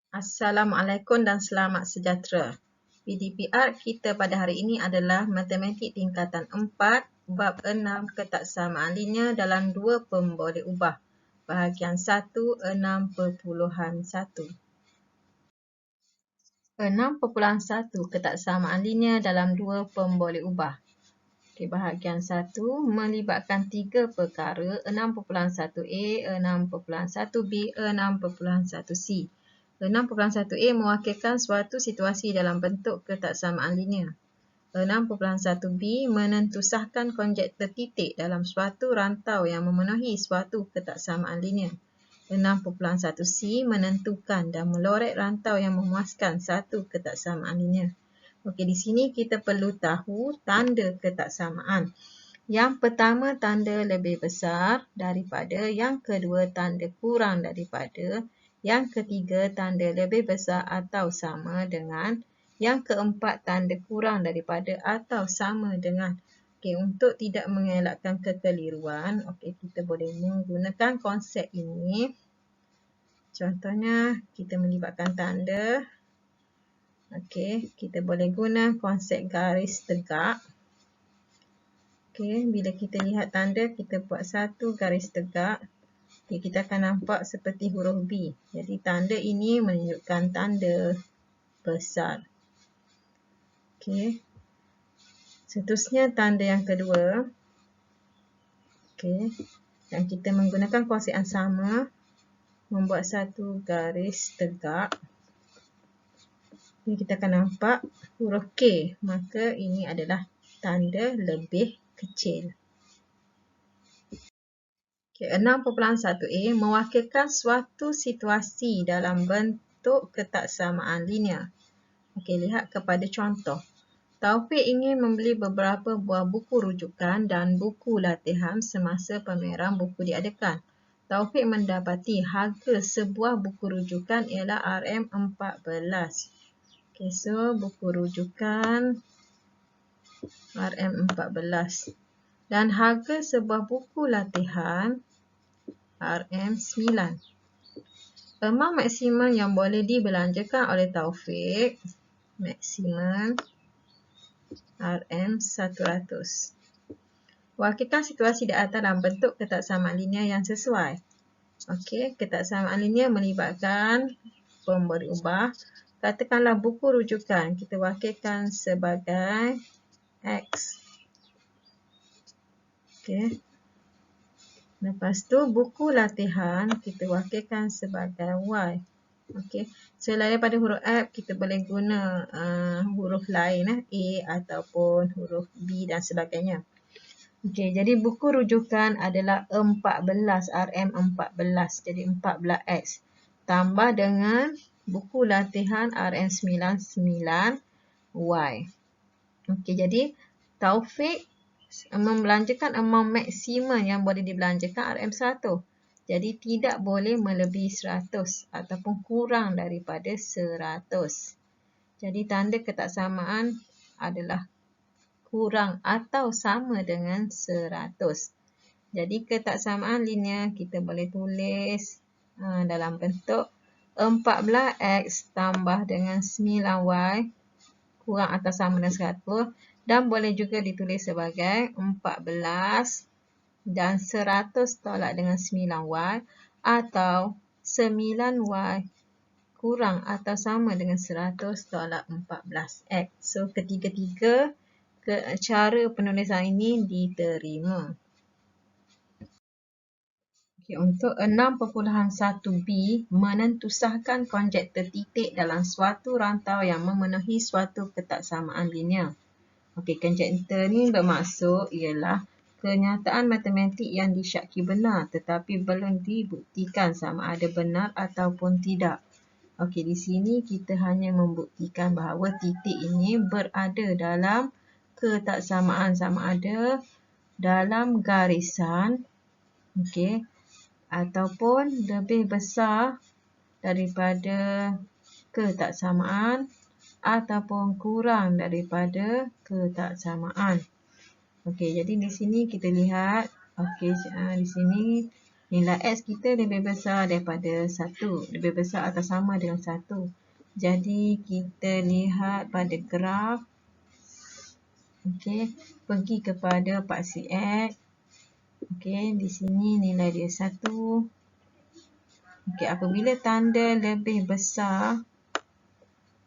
Assalamualaikum dan selamat sejahtera. PDPR kita pada hari ini adalah Matematik tingkatan 4, bab 6 ketaksamaan linear dalam dua pemboleh ubah. Bahagian 1, 6.1. 6.1 ketaksamaan linear dalam dua pemboleh ubah. Bahagian 1 melibatkan tiga perkara 6.1a, 6.1b, 6.1c. 6.1a mewakilkan suatu situasi dalam bentuk ketaksamaan linear. 6.1b menentusahkan konjektor titik dalam suatu rantau yang memenuhi suatu ketaksamaan linear. 6.1c menentukan dan melorek rantau yang memuaskan satu ketaksamaan linear. Okey, di sini kita perlu tahu tanda ketaksamaan. Yang pertama, tanda lebih besar daripada. Yang kedua, tanda kurang daripada. Yang ketiga, tanda lebih besar atau sama dengan. Yang keempat, tanda kurang daripada atau sama dengan. Okey, untuk tidak mengelakkan kekeliruan, okey, kita boleh menggunakan konsep ini. Contohnya, kita melibatkan tanda. Okey, kita boleh guna konsep garis tegak. Okey, bila kita lihat tanda, kita buat satu garis tegak. Okey, kita akan nampak seperti huruf B. Jadi, tanda ini menunjukkan tanda besar. Okey. Seterusnya, tanda yang kedua. Okey. Dan kita menggunakan konsep yang sama. Membuat satu garis tegak. Ini kita akan nampak huruf K. Maka ini adalah tanda lebih kecil. Okay, 6.1a mewakilkan suatu situasi dalam bentuk ketaksamaan linear. Okey, lihat kepada contoh. Taufik ingin membeli beberapa buah buku rujukan dan buku latihan semasa pameran buku diadakan. Taufik mendapati harga sebuah buku rujukan ialah RM14. Okey, so buku rujukan RM14. Dan harga sebuah buku latihan RM9. Amount maksimum yang boleh dibelanjakan oleh Taufik maksimum RM100. Wakilkan situasi di atas dalam bentuk ketaksamaan linear yang sesuai. Okey, ketaksamaan linear melibatkan pemboleh ubah. Katakanlah buku rujukan kita wakilkan sebagai X. Okey. Lepas tu buku latihan kita wakilkan sebagai Y. Okey. Selain daripada huruf F, kita boleh guna huruf lain A ataupun huruf B dan sebagainya. Okey, jadi buku rujukan adalah 14 RM14. Jadi 14X. Tambah dengan buku latihan RM99Y. Okey, jadi Taufik membelanjakan amount maksimum yang boleh dibelanjakan RM100. Jadi tidak boleh melebihi 100 ataupun kurang daripada 100. Jadi tanda ketaksamaan adalah kurang atau sama dengan 100. Jadi ketaksamaan linear kita boleh tulis dalam bentuk 14X tambah dengan 9Y kurang atau sama dengan 100. Dan boleh juga ditulis sebagai 14 dan 100 tolak dengan 9Y atau 9Y kurang atau sama dengan 100 tolak 14X. So, ketiga-tiga cara penulisan ini diterima. Okay, untuk 6.1b menentusahkan konjektor titik dalam suatu rantau yang memenuhi suatu ketaksamaan linear. Okey, konjektor ni bermaksud ialah kenyataan matematik yang disyaki benar tetapi belum dibuktikan sama ada benar ataupun tidak. Okey, di sini kita hanya membuktikan bahawa titik ini berada dalam ketaksamaan sama ada dalam garisan, okey, ataupun lebih besar daripada ketaksamaan ataupun kurang daripada ketaksamaan. Okey, jadi di sini kita lihat, okey, di sini nilai X kita lebih besar daripada 1. Lebih besar atau sama dengan 1. Jadi kita lihat pada graf. Okey, pergi kepada paksi X. Okey, di sini nilai dia 1. Okey, apabila tanda lebih besar,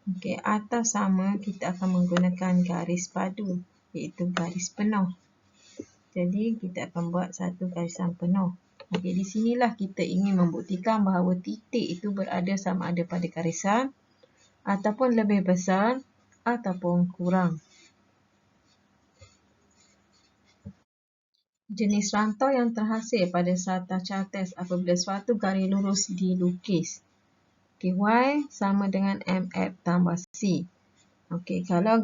okey, atau sama, kita akan menggunakan garis padu, iaitu garis penuh. Jadi, kita akan buat satu garisan penuh. Okey, di sinilah kita ingin membuktikan bahawa titik itu berada sama ada pada garisan ataupun lebih besar ataupun kurang. Jenis rantau yang terhasil pada sarta chartes apabila suatu garis lurus dilukis. Okey, Y sama dengan MX tambah C. Okey, kalau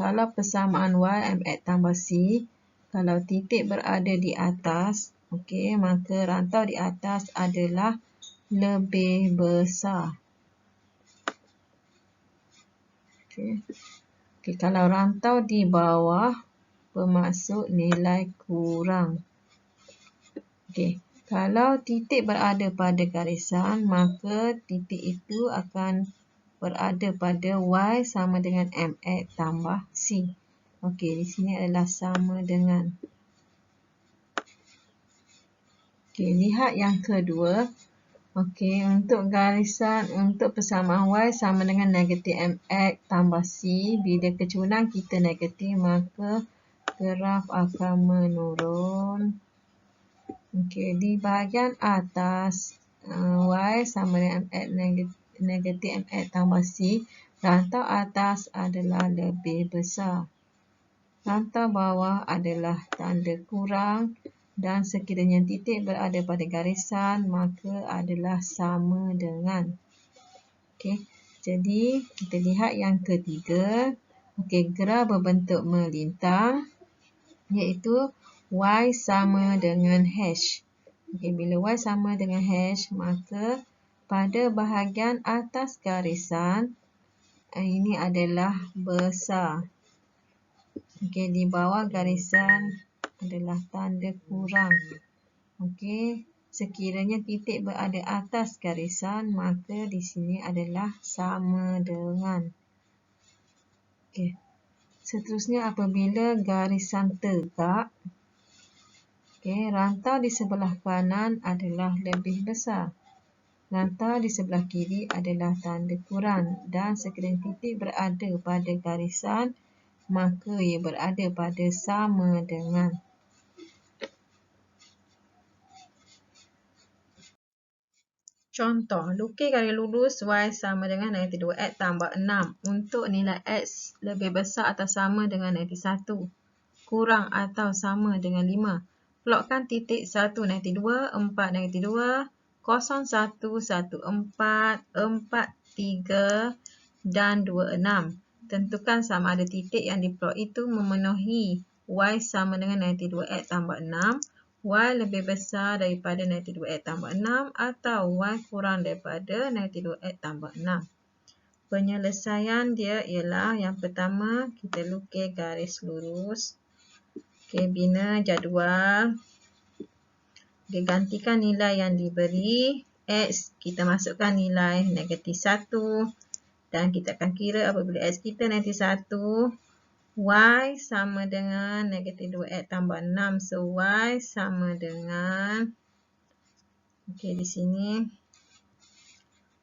kalau persamaan Y MX tambah C, kalau titik berada di atas, okey, maka rantau di atas adalah lebih besar. Okey, kalau rantau di bawah, bermaksud nilai kurang. Okey, kalau titik berada pada garisan, maka titik itu akan berada pada Y sama dengan MX tambah C. Okey, di sini adalah sama dengan. Okey, lihat yang kedua. Okey, untuk garisan, untuk persamaan Y sama dengan negatif MX tambah C, bila kecurang kita negatif, maka graf akan menurun. Okey, di bahagian atas, Y sama dengan MX negatif MX tambah C, rantau atas adalah lebih besar. Rantau bawah adalah tanda kurang dan sekiranya titik berada pada garisan, maka adalah sama dengan. Okey, jadi kita lihat yang ketiga. Okey, graf berbentuk melintang, iaitu Y sama dengan H. Okey, bila Y sama dengan H, maka pada bahagian atas garisan, ini adalah besar. Okey, di bawah garisan adalah tanda kurang. Okey, sekiranya titik berada atas garisan, maka di sini adalah sama dengan. Okey, seterusnya apabila garisan tegak, okey, rantau di sebelah kanan adalah lebih besar. Rantau di sebelah kiri adalah tanda kurang dan sekiranya titik berada pada garisan, maka ia berada pada sama dengan. Contoh, lukis garis lurus Y sama dengan negatif 2X tambah 6 untuk nilai X lebih besar atau sama dengan negatif 1, kurang atau sama dengan 5. Plotkan titik 1, negatif 2, 4, negatif 2, 0, 1, 1, 4, 4, 3 dan 2, 6. Tentukan sama ada titik yang diplot itu memenuhi Y sama dengan negatif 2X tambah 6, Y lebih besar daripada negatif 2X tambah 6 atau Y kurang daripada negatif 2X tambah 6. Penyelesaian dia ialah yang pertama, kita lukis garis lurus. Okey, bina jadual. Okey, gantikan nilai yang diberi. X, kita masukkan nilai negatif 1. Dan kita akan kira apabila X kita negatif 1, Y sama dengan negatif 2X tambah 6. So, Y sama dengan, okey, di sini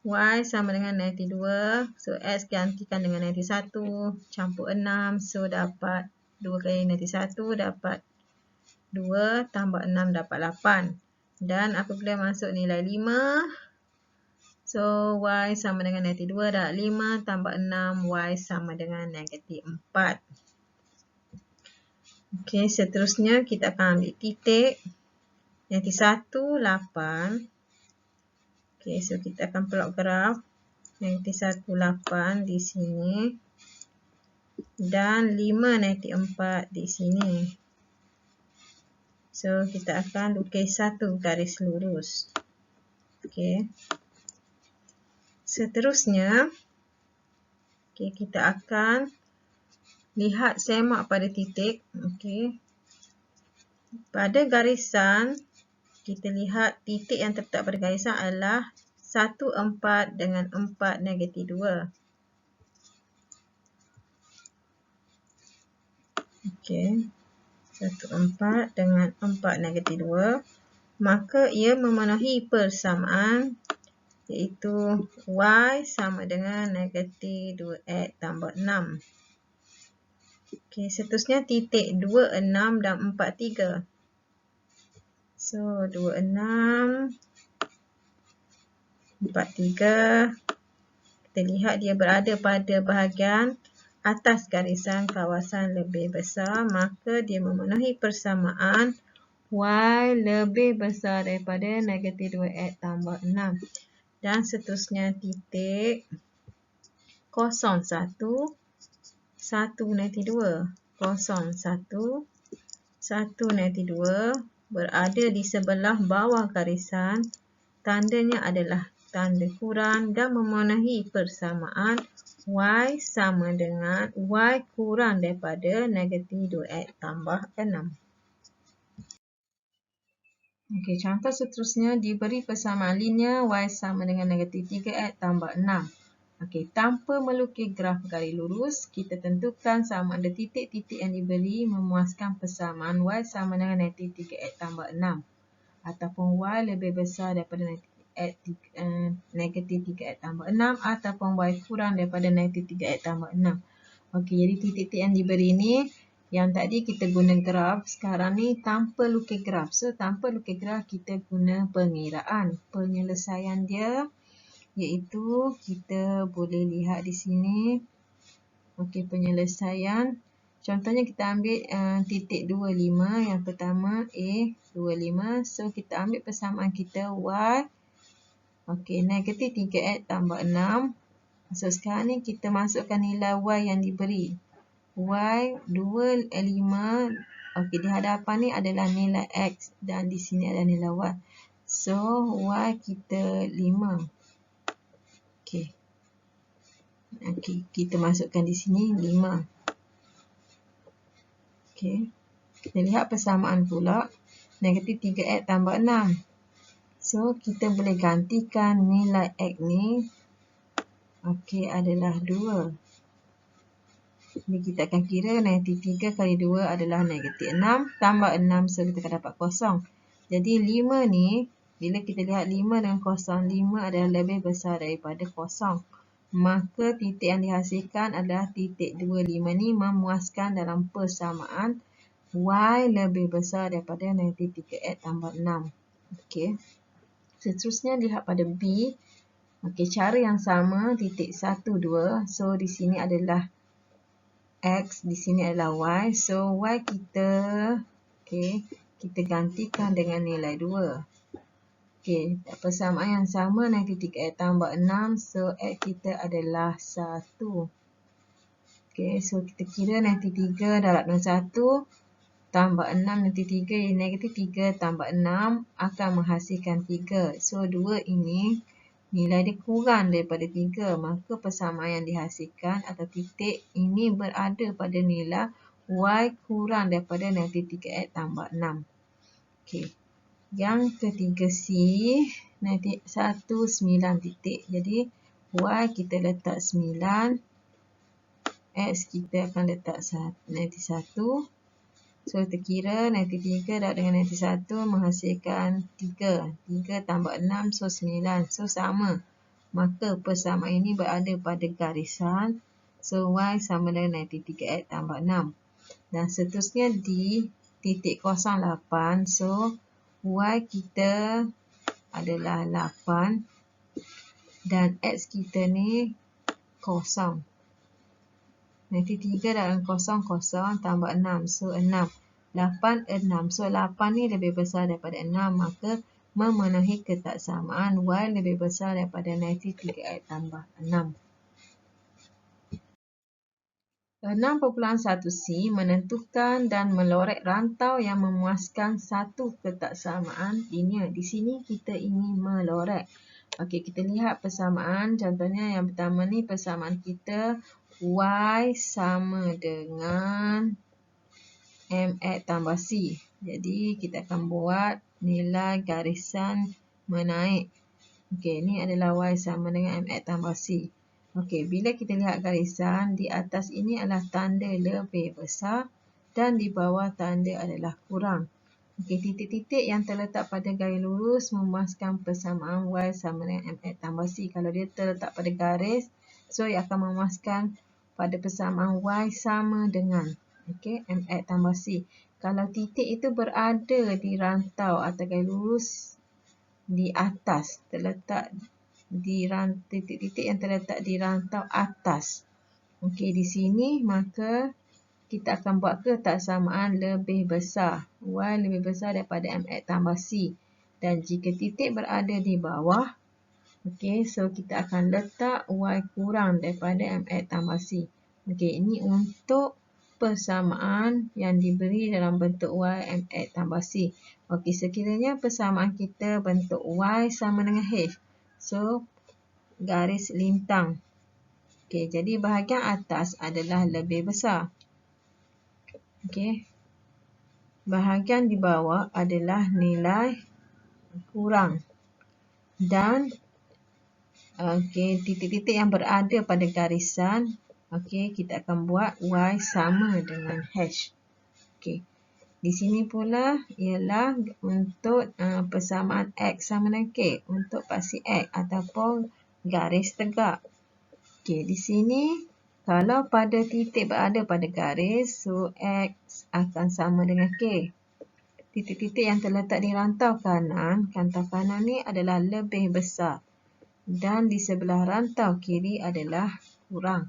Y sama dengan negatif 2. So, X gantikan dengan negatif 1. Campur 6. So, dapat 2 kali negatif 1 dapat 2 tambah 6 dapat 8. Dan apabila masuk nilai 5, so, Y sama dengan negatif 2 dapat 5 tambah 6, Y sama dengan negatif 4. Okey, seterusnya kita akan ambil titik negatif 1, 8. Okey, so kita akan plot graf negatif 1, 8 di sini dan 5, negatif 4 di sini. So, kita akan lukis satu garis lurus. Okey. Seterusnya, okey, kita akan lihat semak pada titik. Okey. Pada garisan, kita lihat titik yang terletak pada garisan adalah 1, 4 dengan 4, negatif 2. Okey. 1, 4 dengan 4, negatif 2. Maka ia memenuhi persamaan iaitu Y sama dengan negatif 2X tambah 6. Okey, seterusnya titik 2, 6 dan 4, 3. So, 2, 6, 4, 3. Kita lihat dia berada pada bahagian atas garisan kawasan lebih besar. Maka dia memenuhi persamaan Y lebih besar daripada negatif 2X tambah 6. Dan seterusnya titik 0, 1, 1, negatif 2. 0, 1, 1, negatif 2 berada di sebelah bawah garisan. Tandanya adalah tanda kurang dan memenuhi persamaan Y sama dengan Y kurang daripada negatif 2X tambah 6. Okey, contoh seterusnya diberi persamaan linear Y sama dengan negatif 3X tambah 6. Okey, tanpa melukis graf garis lurus, kita tentukan sama ada titik-titik yang diberi memuaskan persamaan Y sama dengan negatif 3X tambah 6. Ataupun Y lebih besar daripada negatif 3X tambah 6 ataupun Y kurang daripada negatif 3X tambah 6. Okey, jadi titik-titik yang diberi ni, yang tadi kita guna graf, sekarang ni tanpa lukis graf. So, tanpa lukis graf kita guna pengiraan. Penyelesaian dia iaitu kita boleh lihat di sini. Okey, penyelesaian. Contohnya kita ambil titik 25, yang pertama A 25. So, kita ambil persamaan kita Y. Okey, negatif 3X tambah 6. So, sekarang ni kita masukkan nilai Y yang diberi. Y 25. Okey, di hadapan ni adalah nilai X dan di sini adalah nilai Y. So, Y kita 5. Okey. Okey, kita masukkan di sini 5. Okey. Kita lihat persamaan pula. Negatif 3X tambah 6. So, kita boleh gantikan nilai X ni. Okey, adalah 2. Jadi, kita akan kira negatif 3 kali 2 adalah negatif 6. Tambah 6, so kita akan dapat kosong. Jadi, 5 ni, bila kita lihat 5 dengan kosong, 5 adalah lebih besar daripada kosong. Maka, titik yang dihasilkan adalah titik 25 ni memuaskan dalam persamaan Y lebih besar daripada negatif 3X tambah 6. Okey. Seterusnya, lihat pada B. Okey, cara yang sama, titik 1, 2. So, di sini adalah X, di sini adalah Y. So, Y kita, okey, kita gantikan dengan nilai 2. Okey, persamaan yang sama, negatif 3X tambah 6. So, X kita adalah 1. Okey, so kita kira negatif 3 darab dengan 1 tambah 6 negatif 3. Negatif 3 tambah 6 akan menghasilkan 3. So, 2 ini nilai dia kurang daripada 3. Maka persamaan yang dihasilkan atau titik ini berada pada nilai Y kurang daripada negatif 3X tambah 6. Okey. Yang ketiga C, negatif 1, 9 titik. Jadi, Y kita letak 9. X kita akan letak negatif 1. So, kita kira negatif 3 darab dengan negatif 1 menghasilkan 3. 3 tambah 6, so 9. So, sama. Maka, persamaan ini berada pada garisan. So, Y sama dengan negatif 3X tambah 6. Dan seterusnya di titik 08. So, Y kita adalah 8. Dan X kita ni 0. Negatif 3 dalam 0, 0 tambah 6. So, 6. 8, 6. So, 8 ni lebih besar daripada 6. Maka, memenuhi ketaksamaan Y lebih besar daripada negatif 3X tambah 6. 6.1C menentukan dan melorek rantau yang memuaskan satu ketaksamaan linear. Di sini kita ingin melorek. Okey, kita lihat persamaan. Contohnya yang pertama ni persamaan kita Y sama dengan MX tambah C. Jadi, kita akan buat nilai garisan menaik. Okey, ni adalah Y sama dengan MX tambah C. Okey, bila kita lihat garisan, di atas ini adalah tanda lebih besar dan di bawah tanda adalah kurang. Okey, titik-titik yang terletak pada garis lurus memuaskan persamaan Y sama dengan MX tambah C. Kalau dia terletak pada garis, so ia akan memuaskan pada persamaan Y sama dengan MX tambah C. Kalau titik itu berada di rantau atau garis lurus di atas, terletak di titik-titik yang terletak di rantau atas. Okey, di sini maka kita akan buat ketaksamaan lebih besar. Y lebih besar daripada MX tambah C. Dan jika titik berada di bawah, okey, so kita akan letak Y kurang daripada MX tambah C. Okey, ini untuk persamaan yang diberi dalam bentuk Y MX tambah C. Okey, sekiranya persamaan kita bentuk Y sama dengan H. So, garis lintang. Okey, jadi bahagian atas adalah lebih besar. Okey. Bahagian di bawah adalah nilai kurang. Dan titik-titik yang berada pada garisan, kita akan buat Y sama dengan H. Okey. Di sini pula ialah untuk persamaan X sama dengan K untuk paksi X ataupun garis tegak. Okey, di sini kalau pada titik berada pada garis, so X akan sama dengan K. Titik-titik yang terletak di rantau kanan ni adalah lebih besar. Dan di sebelah rantau kiri adalah kurang.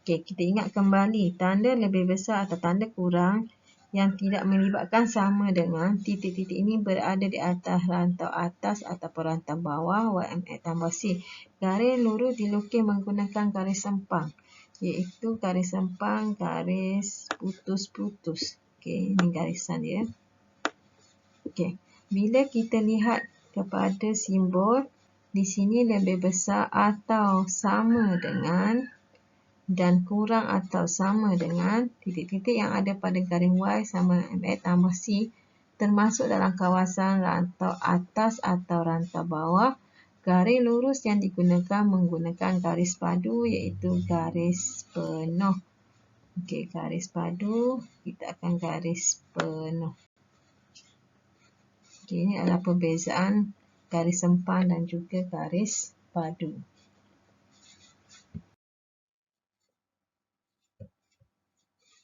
Okey, kita ingat kembali tanda lebih besar atau tanda kurang yang tidak melibatkan sama dengan titik-titik ini berada di atas rantau atas ataupun rantau bawah YMX tambah C. Garis lurus dilukis menggunakan garis sempang, iaitu garis sempang, garis putus-putus. Okey, ini garisan dia. Okey, bila kita lihat kepada simbol di sini lebih besar atau sama dengan dan kurang atau sama dengan titik-titik yang ada pada garis Y sama MX tambah C termasuk dalam kawasan rantau atas atau rantau bawah. Garis lurus yang digunakan menggunakan garis padu iaitu garis penuh. Okey, garis padu kita akan garis penuh. Okey, ini adalah perbezaan garis sempang dan juga garis padu.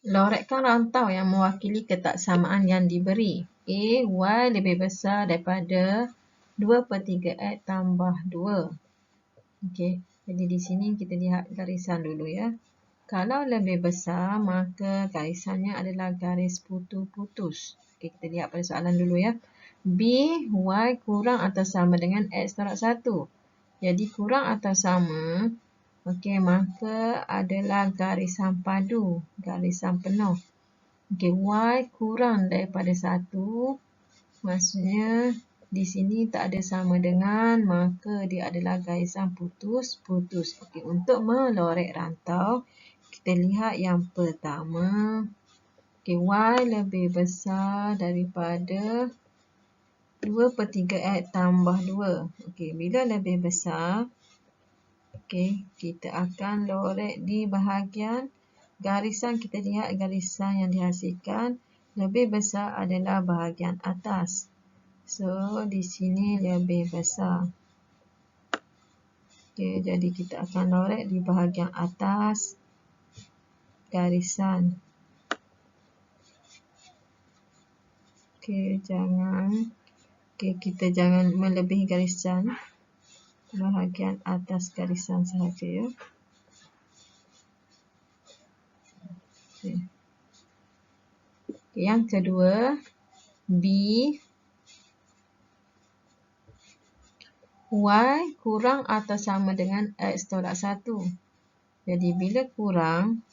Lorekkan rantau yang mewakili ketaksamaan yang diberi. A, Y lebih besar daripada 2/3 X tambah 2. Okey, jadi di sini kita lihat garisan dulu ya. Kalau lebih besar, maka garisannya adalah garis putus-putus. Okey, kita lihat pada soalan dulu ya. B, Y kurang atau sama dengan X tolak 1. Jadi kurang atau sama, okey, maka adalah garisan padu, garisan penuh. Okey, Y kurang daripada 1, maksudnya di sini tak ada sama dengan, maka dia adalah garisan putus-putus. Okey, untuk melorek rantau, kita lihat yang pertama. Okey, Y lebih besar daripada 2/3 X tambah 2. Okey, bila lebih besar, okey, kita akan lorek di bahagian garisan. Kita lihat garisan yang dihasilkan lebih besar adalah bahagian atas. So, di sini lebih besar. Okey, jadi kita akan lorek di bahagian atas garisan. Okey, kita jangan melebihi garisan. Bahagian atas garisan sahaja ya. Okay. Yang kedua, B, Y kurang atau sama dengan X tolak 1. Jadi bila kurang,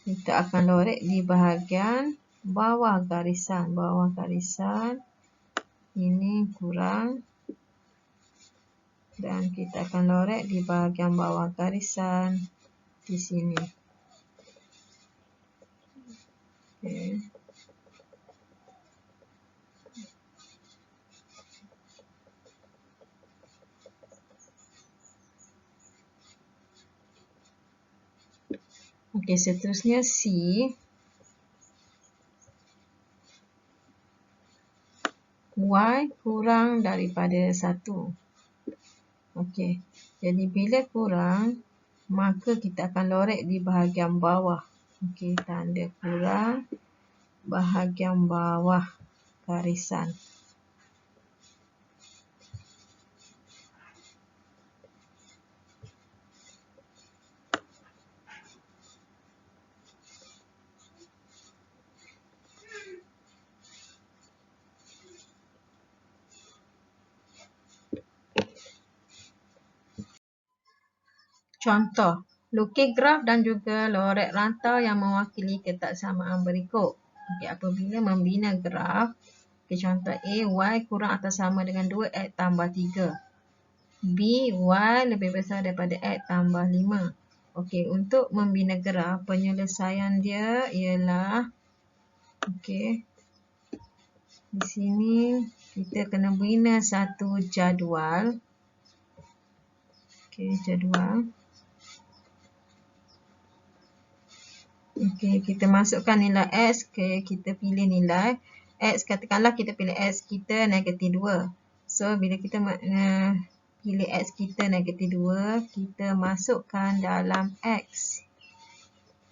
kita akan lorek di bahagian bawah garisan. Bawah garisan ini kurang. Dan kita akan lorek di bahagian bawah garisan di sini. Okay. Okey, seterusnya C. Y kurang daripada 1. Okey, jadi bila kurang, maka kita akan lorek di bahagian bawah. Okey, tanda kurang bahagian bawah garisan. Contoh, lukis graf dan juga lorek rantau yang mewakili ketaksamaan berikut. Okey, apabila membina graf, okey, contoh A, Y kurang atau sama dengan 2X tambah 3. B, Y lebih besar daripada X tambah 5. Okey, untuk membina graf, penyelesaian dia ialah, okey, di sini kita kena bina satu jadual. Okey, jadual. Okey, kita masukkan nilai X. Okey, kita pilih nilai X. Katakanlah kita pilih X kita negatif 2. So, bila kita pilih X kita negatif 2, kita masukkan dalam X.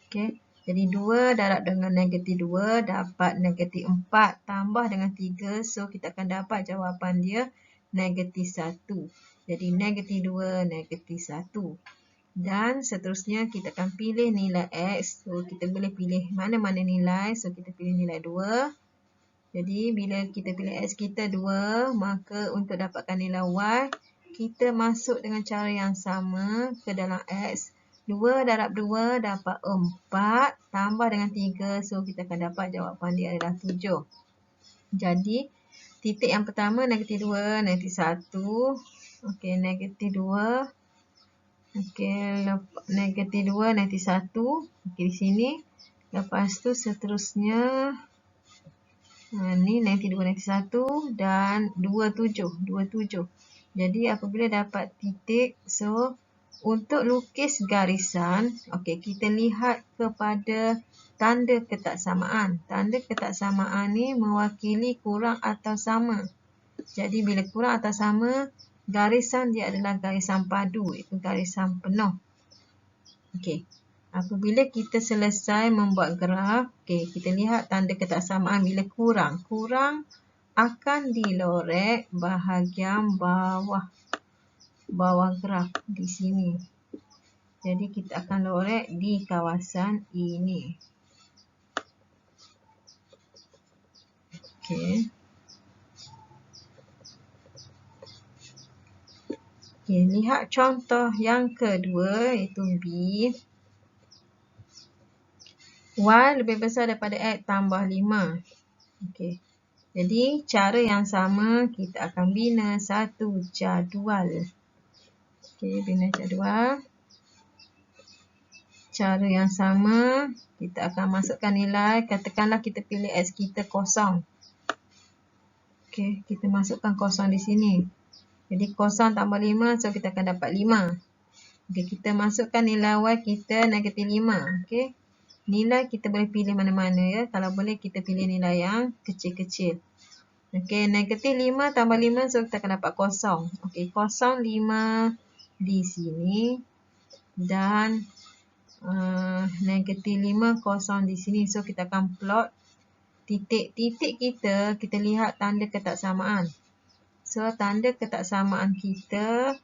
Okey, jadi 2 darab dengan negatif 2 dapat negatif 4 tambah dengan 3. So, kita akan dapat jawapan dia negatif 1. Jadi, negatif 2, negatif 1. Dan seterusnya kita akan pilih nilai X. So, kita boleh pilih mana-mana nilai. So, kita pilih nilai 2. Jadi, bila kita pilih X kita 2, maka untuk dapatkan nilai Y, kita masuk dengan cara yang sama ke dalam X. 2 darab 2 dapat 4 tambah dengan 3. So, kita akan dapat jawapan dia adalah 7. Jadi, titik yang pertama negatif 2, negatif 1. Okey, negatif 2. Okey, negatif 2, negatif 1. Okey, di sini. Lepas tu seterusnya, ni negatif 2, negatif 1 dan 27. 27. Jadi, apabila dapat titik, so, untuk lukis garisan, okey, kita lihat kepada tanda ketaksamaan. Tanda ketaksamaan ni mewakili kurang atau sama. Jadi, bila kurang atau sama, garisan dia adalah garisan padu, iaitu garisan penuh. Okey, apabila kita selesai membuat graf, okey, kita lihat tanda ketaksamaan bila kurang. Kurang akan dilorek bahagian bawah graf di sini. Jadi, kita akan lorek di kawasan ini. Okey. Okay, lihat contoh yang kedua iaitu B. Y lebih besar daripada X tambah 5. Okey. Jadi, cara yang sama kita akan bina satu jadual. Okey, bina jadual. Cara yang sama, kita akan masukkan nilai. Katakanlah kita pilih X kita kosong. Okey, kita masukkan kosong di sini. Jadi, kosong tambah 5, so kita akan dapat 5. Okey, kita masukkan nilai Y kita negatif 5. Okey. Nilai kita boleh pilih mana-mana ya. Kalau boleh kita pilih nilai yang kecil-kecil. Okey, negatif 5 tambah 5, so kita akan dapat kosong. Okey, kosong 5 di sini. Dan negatif 5 kosong di sini. So, kita akan plot titik-titik kita lihat tanda ketaksamaan. So, tanda ketaksamaan kita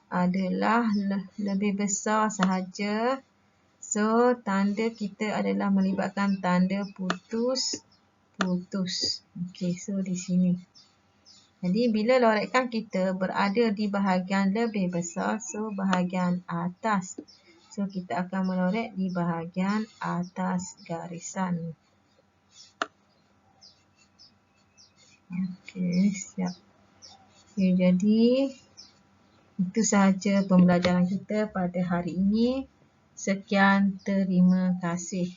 adalah lebih besar sahaja. So, tanda kita adalah melibatkan tanda putus. Okey, so di sini. Jadi, bila lorekan kita berada di bahagian lebih besar, so bahagian atas. So, kita akan melorek di bahagian atas garisan. Okey, siap. Okay, jadi, itu sahaja pembelajaran kita pada hari ini. Sekian, terima kasih.